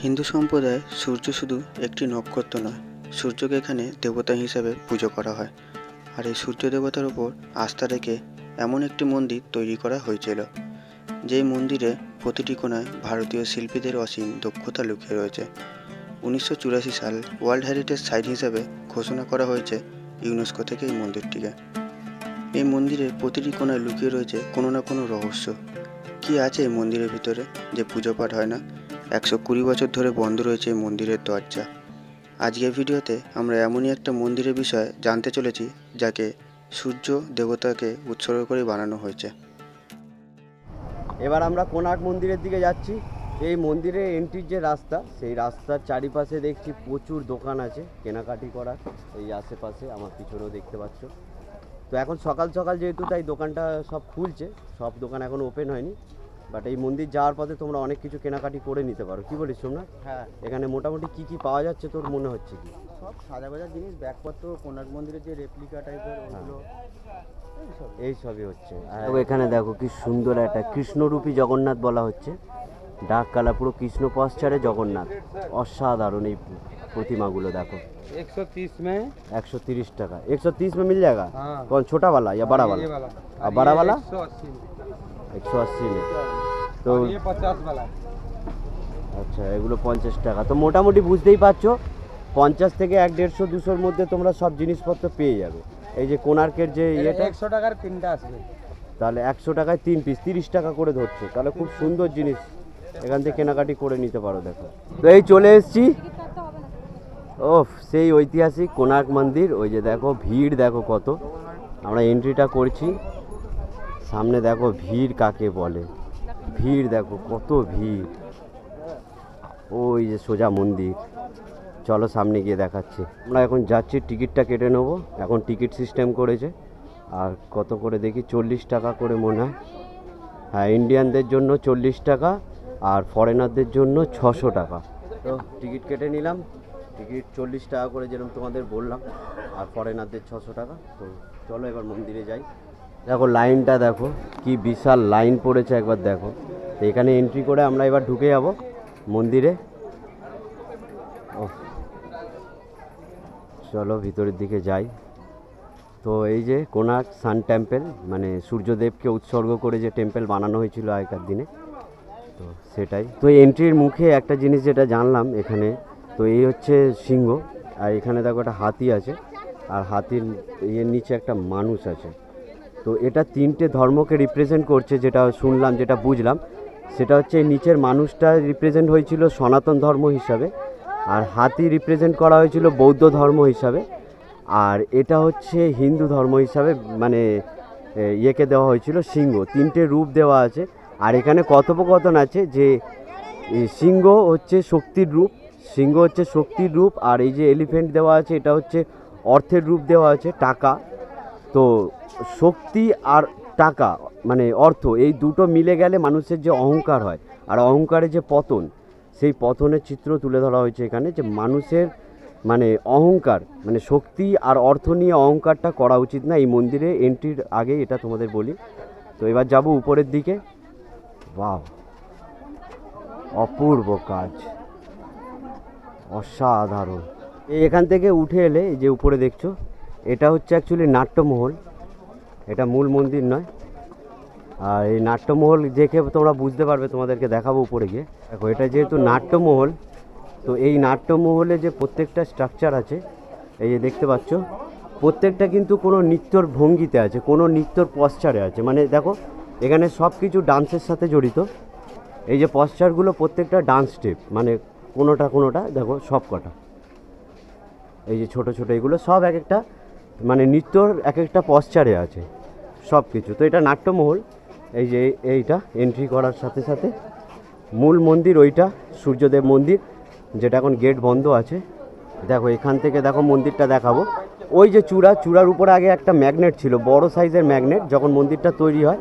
হিন্দু সম্প্রদায়ে সূর্য শুধু একটি নক্ষত্র নয়, সূর্যকে এখানে দেবতা হিসাবে পুজো করা হয়। আর এই সূর্য দেবতার উপর আস্থা রেখে এমন একটি মন্দির তৈরি করা হয়েছিল, যেই মন্দিরে প্রতিটি কোণায় ভারতীয় শিল্পীদের অসীম দক্ষতা লুকিয়ে রয়েছে। 1984 সাল ওয়ার্ল্ড হেরিটেজ সাইট হিসাবে ঘোষণা করা হয়েছে ইউনেস্কো থেকে এই মন্দিরটিকে। এই মন্দিরের প্রতিটি কোণায় লুকিয়ে রয়েছে কোনো না কোনো রহস্য। কি আছে এই মন্দিরের ভিতরে যে পুজো পাঠ হয় না? 120 বছর ধরে বন্ধ রয়েছে এই মন্দিরের দরজা। আজকের ভিডিওতে আমরা এমনই একটা মন্দিরের বিষয়ে জানতে চলেছি, যাকে সূর্য দেবতাকে উৎসর্গ করে বানানো হয়েছে। এবার আমরা কোণার্ক মন্দিরের দিকে যাচ্ছি। এই মন্দিরের এন্ট্রির যে রাস্তা, সেই রাস্তার চারিপাশে দেখছি প্রচুর দোকান আছে কেনাকাটি করার। এই আশেপাশে আমার পিছনেও দেখতে পাচ্ছ। তো এখন সকাল সকাল যেহেতু, তাই দোকানটা সব খুলছে, সব দোকান এখন ওপেন হয়নি। বাট এই মন্দির যাওয়ার পথে তোমরা অনেক কিছু কেনাকাটি করে নিতে পারো। কি বলিস তোমরা? হ্যাঁ, এখানে মোটামুটি কি কি পাওয়া যাচ্ছে তোর মনে হচ্ছে? কি সব সাজা বাজার জিনিস, ব্যাগপত্র, কোণার্ক মন্দিরের যে রেপ্লিকা টাইপের ওগুলো এই সবই হচ্ছে। আর এখানে দেখো কি সুন্দর একটা কৃষ্ণরূপী জগন্নাথ বলা হচ্ছে, ডার্ক কালার, পুরো কৃষ্ণ পশ্চারে জগন্নাথ। অসাধারণ এই प्रतिमाগুলো দেখো। 130 में 130 টাকা। 130 में मिल जाएगा? हाँ। कौन, छोटा वाला या बड़ा वाला? ये वाला। और बड़ा वाला 180 में 180 में। তো और ये 50 वाला। আচ্ছা, এগুলো 50 টাকা। তো মোটামুটি বুঝতেই পারছো 50 থেকে 150, 200-র মধ্যে তোমরা সব জিনিসপত্র পেয়ে যাবে। এই যে কোণার্কের যে ইয়েটা, 100 টাকার তিনটা আসবে। তাহলে 100 টাকায় 3 পিস, 30 টাকা করে ধরছে। তাহলে খুব সুন্দর জিনিস, এখান থেকে কেনাকাটি করে নিতে পারো। দেখো, তো এই চলে এসেছি। ওফ, সেই ঐতিহাসিক কোণার্ক মন্দির। ওই যে দেখো ভিড়, দেখো কত। আমরা এন্ট্রিটা করছি, সামনে দেখো ভিড় কাকে বলে। ভিড় দেখো কত ভিড়। ওই যে সোজা মন্দির। চলো সামনে গিয়ে দেখাচ্ছি। আমরা এখন যাচ্ছি, টিকিটটা কেটে নেবো। এখন টিকিট সিস্টেম করেছে। আর কত করে দেখি, 40 টাকা করে মনে হয়। হ্যাঁ, ইন্ডিয়ানদের জন্য 40 টাকা আর ফরেনারদের জন্য 600 টাকা। তো টিকিট কেটে নিলাম। টিকিট 40 টাকা করে, যেরকম তোমাদের বললাম, আর ফরেনারদের 600 টাকা। তো চলো এবার মন্দিরে যাই। দেখো লাইনটা দেখো, কি বিশাল লাইন পড়েছে, একবার দেখো। তো এখানে এন্ট্রি করে আমরা এবার ঢুকে যাব মন্দিরে। ও চলো ভিতরের দিকে যাই। তো এই যে কোণার্ক সান টেম্পল, মানে সূর্যদেবকে উৎসর্গ করে যে টেম্পল বানানো হয়েছিল আগেকার দিনে, তো সেটাই। তো এন্ট্রির মুখে একটা জিনিস যেটা জানলাম এখানে, তো এই হচ্ছে সিংহ। আর এখানে দেখো একটা হাতি আছে, আর হাতির এর নিচে একটা মানুষ আছে। তো এটা 3টে ধর্মকে রিপ্রেজেন্ট করছে, যেটা শুনলাম, যেটা বুঝলাম। সেটা হচ্ছে নিচের মানুষটা রিপ্রেজেন্ট হয়েছিল সনাতন ধর্ম হিসাবে, আর হাতি রিপ্রেজেন্ট করা হয়েছিল বৌদ্ধ ধর্ম হিসাবে, আর এটা হচ্ছে হিন্দু ধর্ম হিসাবে, মানে ইয়েকে দেওয়া হয়েছিল সিংহ। 3টে রূপ দেওয়া আছে। আর এখানে কথোপকথন আছে যে সিংহ হচ্ছে শক্তির রূপ, সিংহ হচ্ছে শক্তির রূপ। আর এই যে এলিফ্যান্ট দেওয়া আছে, এটা হচ্ছে অর্থের রূপ দেওয়া আছে, টাকা। তো শক্তি আর টাকা, মানে অর্থ, এই দুটো মিলে গেলে মানুষের যে অহংকার হয়, আর অহংকারের যে পতন, সেই পতনের চিত্র তুলে ধরা হয়েছে এখানে। যে মানুষের মানে অহংকার, মানে শক্তি আর অর্থ নিয়ে অহংকারটা করা উচিত না। এই মন্দিরে এন্ট্রির আগে এটা তোমাদের বলি। তো এবার যাব উপরের দিকে। বাহ, অপূর্ব কাজ, অসাধারণ। এখান থেকে উঠে এলে এই যে উপরে দেখছো, এটা হচ্ছে অ্যাকচুয়ালি নাট্যমহল, এটা মূল মন্দির নয়। আর এই নাট্যমহল দেখে তোমরা বুঝতে পারবে, তোমাদেরকে দেখাবো উপরে গিয়ে। দেখো, এটা যেহেতু নাট্যমহল, তো এই নাট্যমহলে যে প্রত্যেকটা স্ট্রাকচার আছে, এই যে দেখতে পাচ্ছ, প্রত্যেকটা কিন্তু কোনো নৃত্যর ভঙ্গিতে আছে, কোনো নৃত্যর পশ্চারে আছে। মানে দেখো, এখানে সব কিছু ডান্সের সাথে জড়িত। এই যে পশ্চারগুলো প্রত্যেকটা ডান্স স্টেপ, মানে কোনোটা দেখো, সব কটা এই যে ছোট ছোট, এগুলো সব এক একটা মানে নৃত্যর এক একটা পশ্চারে আছে সব কিছু। তো এটা নাট্যমহল। এই যে এইটা এন্ট্রি করার সাথে সাথে মূল মন্দির, ওইটা সূর্যদেব মন্দির, যেটা এখন গেট বন্ধ আছে। দেখো এখান থেকে দেখো মন্দিরটা দেখাবো। ওই যে চূড়ার উপরে আগে একটা ম্যাগনেট ছিল, বড় সাইজের ম্যাগনেট। যখন মন্দিরটা তৈরি হয়,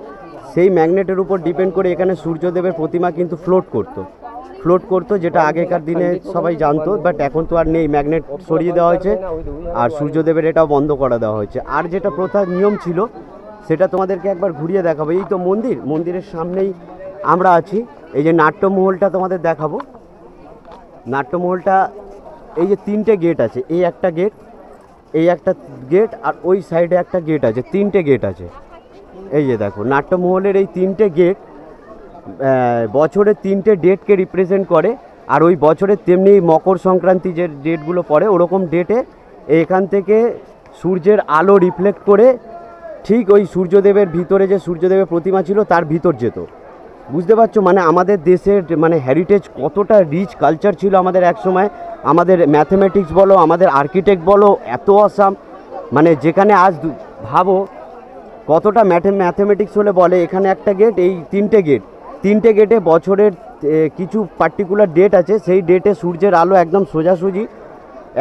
সেই ম্যাগনেটের উপর ডিপেন্ড করে এখানে সূর্যদেবের প্রতিমা কিন্তু ফ্লোট করতো, যেটা আগেকার দিনে সবাই জানতো। বাট এখন তো আর নেই, ম্যাগনেট সরিয়ে দেওয়া হয়েছে, আর সূর্যদেবের এটাও বন্ধ করে দেওয়া হয়েছে। আর যেটা প্রথা নিয়ম ছিল, সেটা তোমাদেরকে একবার ঘুরিয়ে দেখাবো। এই তো মন্দিরের সামনেই আমরা আছি। এই যে নাট্যমহলটা তোমাদের দেখাবো। নাট্যমহলটা এই যে 3টে গেট আছে, এই একটা গেট, এই একটা গেট, আর ওই সাইডে একটা গেট আছে, 3টে গেট আছে। এই যে দেখো নাট্যমহলের এই 3টে গেট বছরের 3টে ডেটকে রিপ্রেজেন্ট করে। আর ওই বছরের তেমনি মকর সংক্রান্তি যে ডেটগুলো পড়ে ওরকম ডেটে এখান থেকে সূর্যের আলো রিফ্লেক্ট করে ঠিক ওই সূর্যদেবের ভিতরে যে সূর্যদেবের প্রতিমা ছিল তার ভিতর যেত। বুঝতে পারছো মানে আমাদের দেশের মানে হেরিটেজ কতটা রিচ কালচার ছিল আমাদের এক সময়। আমাদের ম্যাথমেটিক্স বলো, আমাদের আর্কিটেক্ট বলো, এত আসাম মানে যেখানে আজ ভাবো কতটা ম্যাথমেটিক্স হলে বলে এখানে একটা গেট, এই 3টে গেটে বছরের কিছু পার্টিকুলার ডেট আছে, সেই ডেটে সূর্যের আলো একদম সোজাসুজি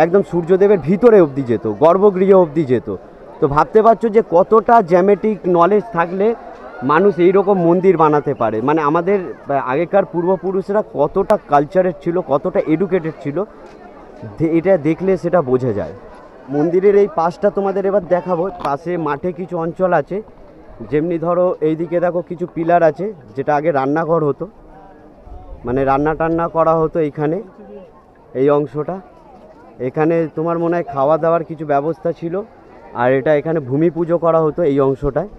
একদম সূর্যদেবের ভিতরে অবধি যেত, গর্ভগৃহ অবধি যেত। তো ভাবতে পারছো যে কতটা জ্যামেটিক নলেজ থাকলে মানুষ এই রকম মন্দির বানাতে পারে। মানে আমাদের আগেকার পূর্বপুরুষরা কতটা কালচারের ছিল, কতটা এডুকেটেড ছিল, এটা দেখলে সেটা বোঝা যায়। মন্দিরের এই পাশটা তোমাদের এবার দেখাবো। পাশে মাঠে কিছু অঞ্চল আছে, যেমনি ধরো এইদিকে দেখো কিছু পিলার আছে, যেটা আগে রান্নাঘর হতো, মানে রান্না টান্না করা হতো এইখানে। এই অংশটা এখানে তোমার মনে হয় খাওয়া দাওয়ার কিছু ব্যবস্থা ছিল। আর এটা এখানে ভূমি পুজো করা হতো এই অংশটায়।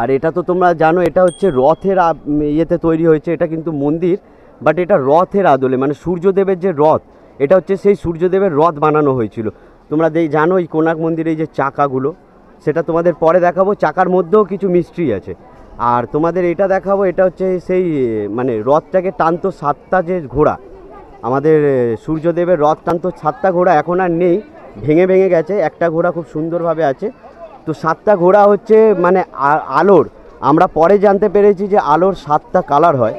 আর এটা তো তোমরা জানো এটা হচ্ছে রথের ইয়েতে তৈরি হয়েছে, এটা কিন্তু মন্দির, বাট এটা রথের আদলে, মানে সূর্যদেবের যে রথ, এটা হচ্ছে সেই সূর্যদেবের রথ বানানো হয়েছিল। তোমরা জানো এই কোণার্ক মন্দিরে এই যে চাকাগুলো, সেটা তোমাদের পরে দেখাবো। চাকার মধ্যেও কিছু মিস্ট্রি আছে। আর তোমাদের এটা দেখাবো, এটা হচ্ছে সেই মানে রথটাকে টানতো 7টা যে ঘোড়া, আমাদের সূর্যদেবের রথ টানতো 7টা ঘোড়া, এখন আর নেই, ভেঙে ভেঙে গেছে। একটা ঘোড়া খুব সুন্দরভাবে আছে। তো 7টা ঘোড়া হচ্ছে মানে আলোর, আমরা পরে জানতে পেরেছি যে আলোর 7টা কালার হয়।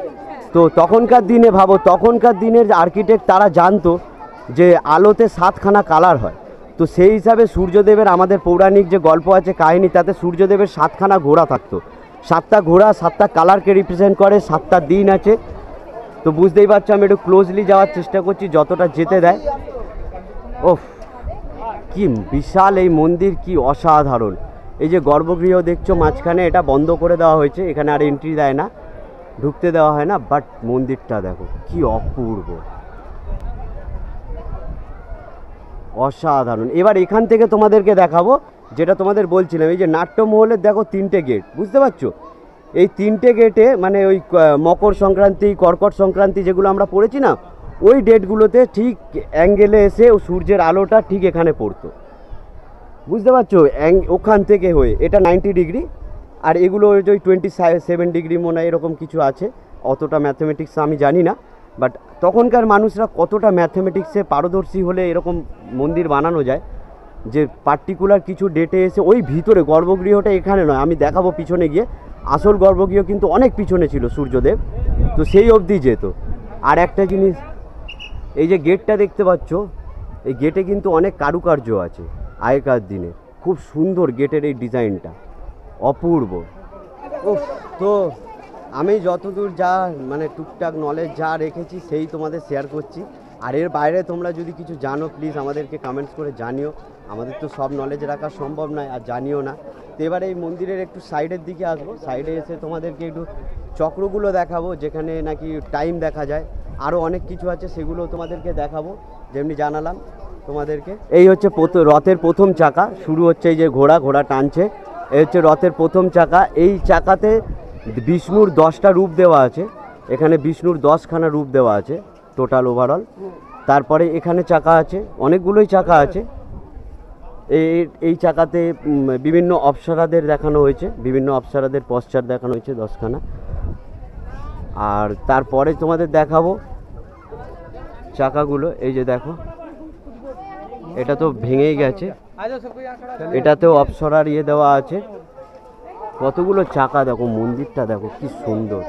তো তখনকার দিনে ভাবো, তখনকার দিনের আর্কিটেক্ট তারা জানতো যে আলোতে 7খানা কালার হয়। তো সেই হিসাবে সূর্যদেবের আমাদের পৌরাণিক যে গল্প আছে কাহিনী, তাতে সূর্যদেবের 7খানা ঘোড়া থাকতো। 7টা ঘোড়া 7টা কালারকে রিপ্রেজেন্ট করে, 7টা দিন আছে। তো বুঝতেই পারছো আমি একটু ক্লোজলি যাওয়ার চেষ্টা করছি যতটা যেতে দেয়। ওফ, কি বিশাল এই মন্দির, কি অসাধারণ। এই যে গর্ভগৃহ দেখছো মাঝখানে, এটা বন্ধ করে দেওয়া হয়েছে, এখানে আর এন্ট্রি দেয় না, ঢুকতে দেওয়া হয় না। বাট মন্দিরটা দেখো কি অপূর্ব, অসাধারণ। এবার এখান থেকে তোমাদেরকে দেখাবো যেটা তোমাদের বলছিলাম, এই যে নাট্যমহলের দেখো 3টে গেট, বুঝতে পারছো? এই 3টে গেটে মানে ওই মকর সংক্রান্তি, কর্কট সংক্রান্তি যেগুলো আমরা পড়েছি না, ওই ডেটগুলোতে ঠিক অ্যাঙ্গেলে এসে সূর্যের আলোটা ঠিক এখানে পড়তো, বুঝতে পারছো? ওখান থেকে হয়ে এটা 90 ডিগ্রি, আর এগুলো ওই 27 ডিগ্রি মনে হয় এরকম কিছু আছে। অতটা ম্যাথমেটিক্স আমি জানি না, বাট তখনকার মানুষরা কতটা ম্যাথমেটিক্সে পারদর্শী হলে এরকম মন্দির বানানো যায়, যে পার্টিকুলার কিছু ডেটে এসে ওই ভিতরে গর্ভগৃহটা এখানে নয়, আমি দেখাবো পিছনে গিয়ে। আসল গর্ভগৃহ কিন্তু অনেক পিছনে ছিল সূর্যদেব, তো সেই অবধি যেত। আর একটা জিনিস, এই যে গেটটা দেখতে পাচ্ছ, এই গেটে কিন্তু অনেক কারুকার্য আছে আগেকার দিনে, খুব সুন্দর গেটের এই ডিজাইনটা, অপূর্ব। উফ, তো আমি যতদূর যা মানে টুকটাক নলেজ যা রেখেছি সেই তোমাদের শেয়ার করছি। আর এর বাইরে তোমরা যদি কিছু জানো প্লিজ আমাদেরকে কমেন্টস করে জানিও, আমাদের তো সব নলেজ রাখা সম্ভব নয়, আর জানিও না। তো এবার এই মন্দিরের একটু সাইডের দিকে আসবো, সাইডে এসে তোমাদেরকে একটু চক্রগুলো দেখাবো, যেখানে নাকি টাইম দেখা যায়, আরও অনেক কিছু আছে সেগুলো তোমাদেরকে দেখাবো, যেমনি জানালাম তোমাদেরকে। এই হচ্ছে রথের প্রথম চাকা, শুরু হচ্ছে এই যে ঘোড়া টানছে, এই হচ্ছে রথের প্রথম চাকা। এই চাকাতে বিষ্ণুর 10টা রূপ দেওয়া আছে, এখানে বিষ্ণুর 10খানা রূপ দেওয়া আছে টোটাল ওভারঅল। তারপরে এখানে চাকা আছে, অনেকগুলোই চাকা আছে। এই চাকাতে বিভিন্ন অপ্সরাদের দেখানো হয়েছে, বিভিন্ন অপ্সরাদের পশ্চার দেখানো হয়েছে 10খানা। আর তারপরে তোমাদের দেখাবো চাকাগুলো, এই যে দেখো এটা তো ভেঙেই গেছে, এটাতেও অপ্সরার ইয়ে দেওয়া আছে। কতগুলো চাকা দেখো, মন্দিরটা দেখো কি সুন্দর।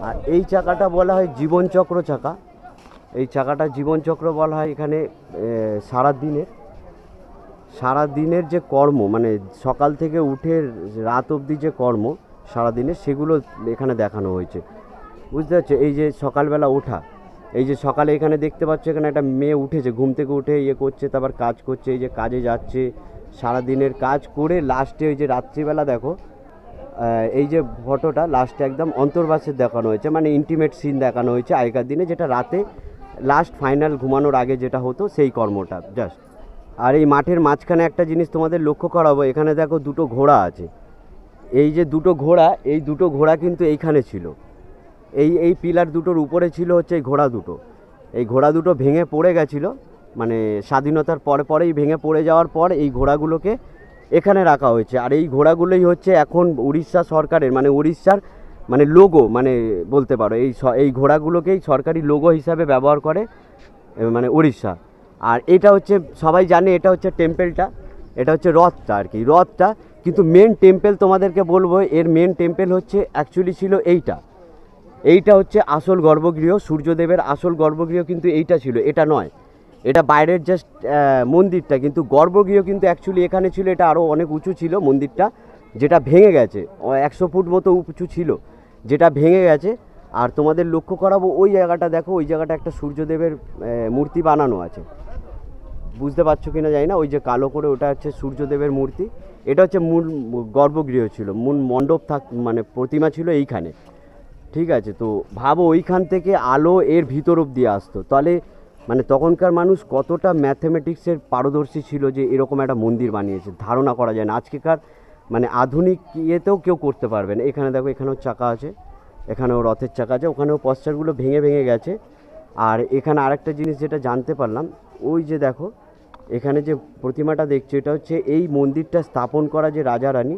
আর এই চাকাটা বলা হয় জীবনচক্র চাকা, এই চাকাটা জীবনচক্র বলা হয়। এখানে সারাদিনের যে কর্ম, মানে সকাল থেকে উঠে রাত অবধি যে কর্ম সারাদিনের, সেগুলো এখানে দেখানো হয়েছে, বুঝতে পারছো? এই যে সকালবেলা ওঠা, এই যে সকালে এখানে দেখতে পাচ্ছ এখানে একটা মেয়ে উঠেছে, ঘুম থেকে উঠে ইয়ে করছে, তারপর কাজ করছে, এই যে কাজে যাচ্ছে, সারাদিনের কাজ করে লাস্টে ওই যে রাত্রিবেলা দেখো এই যে ফটোটা লাস্টে একদম অন্তর্বাসের দেখানো হয়েছে, মানে ইন্টিমেট সিন দেখানো হয়েছে আগেকার দিনে, যেটা রাতে লাস্ট ফাইনাল ঘুমানোর আগে যেটা হতো সেই কর্মটা জাস্ট। আর এই মাঠের মাঝখানে একটা জিনিস তোমাদের লক্ষ্য করাবো, এখানে দেখো দুটো ঘোড়া আছে। এই যে দুটো ঘোড়া, এই দুটো ঘোড়া কিন্তু এইখানে ছিল, এই পিলার দুটোর উপরে ছিল হচ্ছে এই ঘোড়া দুটো। এই ঘোড়া দুটো ভেঙে পড়ে গেছিলো, মানে স্বাধীনতার পরেই ভেঙে পড়ে যাওয়ার পর এই ঘোড়াগুলোকে এখানে রাখা হয়েছে। আর এই ঘোড়াগুলোই হচ্ছে এখন উড়িষ্যা সরকারের, মানে উড়িষ্যার মানে লোগো, মানে বলতে পারো এই ঘোড়াগুলোকেই সরকারি লোগো হিসাবে ব্যবহার করে মানে উড়িষ্যা। আর এটা হচ্ছে সবাই জানে, এটা হচ্ছে টেম্পেলটা, এটা হচ্ছে রথটা আর কি, রথটা। কিন্তু মেন টেম্পেল তোমাদেরকে বলবো, এর মেন টেম্পেল হচ্ছে অ্যাকচুয়ালি ছিল এইটা হচ্ছে আসল গর্ভগৃহ, সূর্যদেবের আসল গর্ভগৃহ কিন্তু এইটা ছিল, এটা নয়। এটা বাইরের জাস্ট মন্দিরটা, কিন্তু গর্ভগৃহ কিন্তু অ্যাকচুয়ালি এখানে ছিল। এটা আরও অনেক উঁচু ছিল মন্দিরটা, যেটা ভেঙে গেছে। 100 ফুট মতো উঁচু ছিল, যেটা ভেঙে গেছে। আর তোমাদের লক্ষ্য করাবো ওই জায়গাটা, দেখো ওই জায়গাটা একটা সূর্যদেবের মূর্তি বানানো আছে, বুঝতে পারছো কিনা জানি না, ওই যে কালো করে ওটা হচ্ছে সূর্যদেবের মূর্তি। এটা হচ্ছে মূল গর্ভগৃহ ছিল, মূল মণ্ডপ মানে প্রতিমা ছিল এইখানে, ঠিক আছে। তো ভাবো ওইখান থেকে আলো এর ভিতর অবধি আসতো, তাহলে মানে তখনকার মানুষ কতটা ম্যাথমেটিক্সের পারদর্শী ছিল যে এরকম একটা মন্দির বানিয়েছে, ধারণা করা যায় না। আজকেকার মানে আধুনিক ইয়েতেও কেউ করতে পারবে না। এখানে দেখো, এখানেও চাকা আছে, এখানেও রথের চাকা আছে, ওখানেও পশ্চারগুলো ভেঙে ভেঙে গেছে। আর এখানে আরেকটা জিনিস যেটা জানতে পারলাম, ওই যে দেখো এখানে যে প্রতিমাটা দেখছো, এটা হচ্ছে এই মন্দিরটা স্থাপন করা যে রাজা রানী,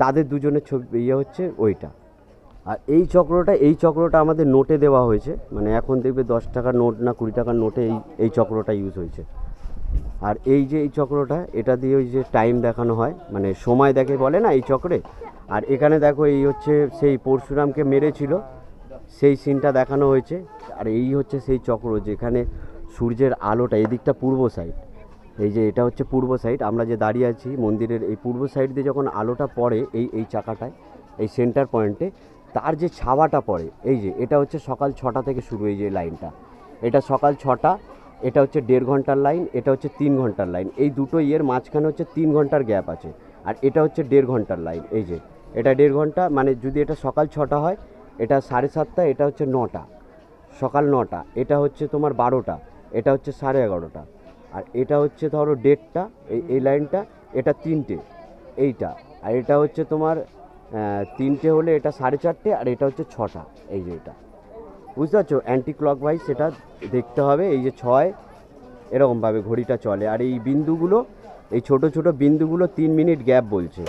তাদের দুজনের ছবি ইয়ে হচ্ছে ওইটা। আর এই চক্রটা আমাদের নোটে দেওয়া হয়েছে, মানে এখন দেখবে 10 টাকার নোট না 20 টাকার নোটে এই চক্রটা ইউজ হয়েছে। আর এই যে এই চক্রটা, এটা দিয়ে ওই যে টাইম দেখানো হয়, মানে সময় দেখে বলে না এই চক্রে। আর এখানে দেখো এই হচ্ছে সেই পরশুরামকে মেরেছিল সেই সিনটা দেখানো হয়েছে। আর এই হচ্ছে সেই চক্র যেখানে সূর্যের আলোটা, এদিকটা পূর্ব সাইড, এই যে এটা হচ্ছে পূর্ব সাইড, আমরা যে দাঁড়িয়ে আছি মন্দিরের এই পূর্ব সাইড দিয়ে যখন আলোটা পড়ে এই চাকাটায়, এই সেন্টার পয়েন্টে, তার যে ছাওয়াটা পড়ে, এই যে এটা হচ্ছে সকাল 6টা থেকে শুরু, এই যে লাইনটা, এটা সকাল 6টা, এটা হচ্ছে 1.5 ঘন্টার লাইন, এটা হচ্ছে 3 ঘন্টার লাইন। এই দুটো ইয়ের মাঝখানে হচ্ছে 3 ঘন্টার গ্যাপ আছে। আর এটা হচ্ছে 1.5 ঘন্টার লাইন, এই যে এটা 1.5 ঘন্টা, মানে যদি এটা সকাল 6টা হয়, এটা 7:30, এটা হচ্ছে 9টা, সকাল 9টা, এটা হচ্ছে তোমার 12টা, এটা হচ্ছে 11:30, আর এটা হচ্ছে ধরো 1:30, এই লাইনটা, এটা 3টে এইটা। আর এটা হচ্ছে তোমার 3টে হলে এটা 4:30, আর এটা হচ্ছে 6টা, এই যে এটা, বুঝতে পারছো, অ্যান্টি ক্লকওয়াইজ সেটা দেখতে হবে। এই যে 6 এরকমভাবে ঘড়িটা চলে। আর এই বিন্দুগুলো, এই ছোট ছোট বিন্দুগুলো 3 মিনিট গ্যাপ বলছে,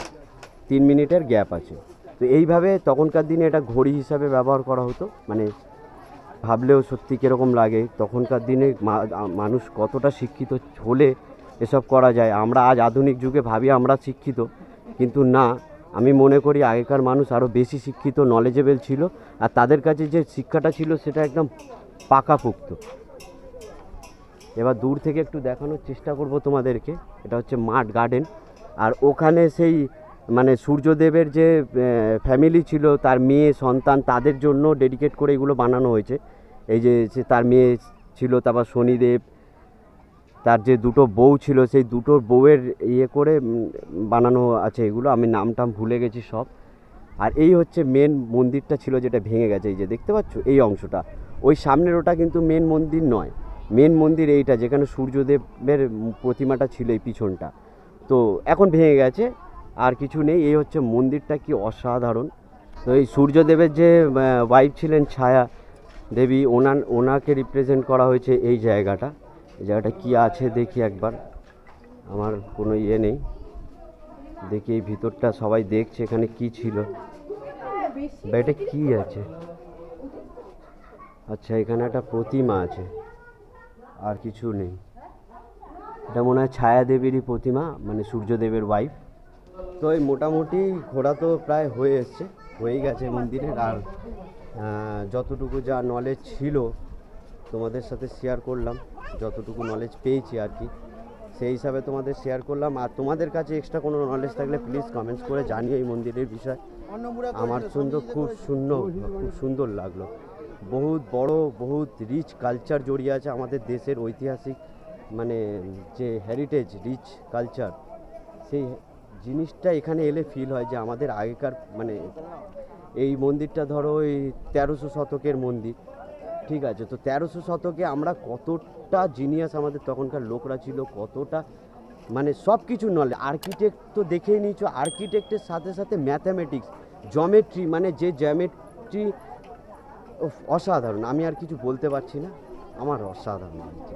3 মিনিটের গ্যাপ আছে। তো এইভাবে তখনকার দিনে এটা ঘড়ি হিসাবে ব্যবহার করা হতো। মানে ভাবলেও সত্যি কীরকম লাগে, তখনকার দিনে মানুষ কতটা শিক্ষিত হলে এসব করা যায়। আমরা আজ আধুনিক যুগে ভাবি আমরা শিক্ষিত, কিন্তু না, আমি মনে করি আগেকার মানুষ আরও বেশি শিক্ষিত, নলেজেবল ছিল। আর তাদের কাছে যে শিক্ষাটা ছিল সেটা একদম পাকাপোক্ত। এবার দূর থেকে একটু দেখানোর চেষ্টা করব তোমাদেরকে, এটা হচ্ছে মাঠ গার্ডেন। আর ওখানে সেই মানে সূর্যদেবের যে ফ্যামিলি ছিল, তার মেয়ে সন্তান, তাদের জন্য ডেডিকেট করে এগুলো বানানো হয়েছে। এই যে তার মেয়ে ছিল, তারপর শনিদেব, তার যে দুটো বউ ছিল, সেই দুটোর বউয়ের ইয়ে করে বানানো আছে এগুলো, আমি নামটাম ভুলে গেছি সব। আর এই হচ্ছে মেন মন্দিরটা ছিল, যেটা ভেঙে গেছে, এই যে দেখতে পাচ্ছ এই অংশটা, ওই সামনের ওটা কিন্তু মেন মন্দির নয়। মেন মন্দির এইটা, যেখানে সূর্যদেবের প্রতিমাটা ছিল, এই পিছনটা। তো এখন ভেঙে গেছে, আর কিছু নেই। এই হচ্ছে মন্দিরটা, কি অসাধারণ। তো এই সূর্যদেবের যে ওয়াইফ ছিলেন ছায়া দেবী, ওনাকে রিপ্রেজেন্ট করা হয়েছে এই জায়গাটা। এই জায়গাটা কী আছে দেখি একবার, আমার কোনো ইয়ে নেই, দেখি এই ভিতরটা সবাই দেখছে এখানে কি ছিল, বা এটা কী আছে। আচ্ছা, এখানে একটা প্রতিমা আছে, আর কিছু নেই। এটা মনে হয় ছায়া দেবীরই প্রতিমা, মানে সূর্যদেবের ওয়াইফ। তো এই মোটামুটি ঘোরা তো প্রায় হয়ে গেছে মন্দিরের। আর যতটুকু যা নলেজ ছিল তোমাদের সাথে শেয়ার করলাম, যতটুকু নলেজ পেয়েছি আর কি, সেই হিসাবে তোমাদের শেয়ার করলাম। আর তোমাদের কাছে এক্সট্রা কোনো নলেজ থাকলে প্লিজ কমেন্টস করে জানিও এই মন্দিরের বিষয়। আমার খুব সুন্দর লাগলো। বহুত বড়, বহুত রিচ কালচার জড়িয়ে আছে আমাদের দেশের ঐতিহাসিক, মানে যে হেরিটেজ, রিচ কালচার, সেই জিনিসটা এখানে এলে ফিল হয় যে আমাদের আগেকার, মানে এই মন্দিরটা ধরো ওই 1300 শতকের মন্দির, ঠিক আছে, তো 1300 শতকে আমরা কতটা জিনিয়াস আমাদের তখনকার লোকরা ছিল, কতটা মানে সব কিছু নলেজ। আর্কিটেক্ট তো দেখেই নিয়েছো, আর্কিটেক্টের সাথে সাথে ম্যাথামেটিক্স, জমেট্রি, মানে যে জ্যামেট্রি অসাধারণ, আমি আর কিছু বলতে পারছি না, আমার অসাধারণ লাগছে।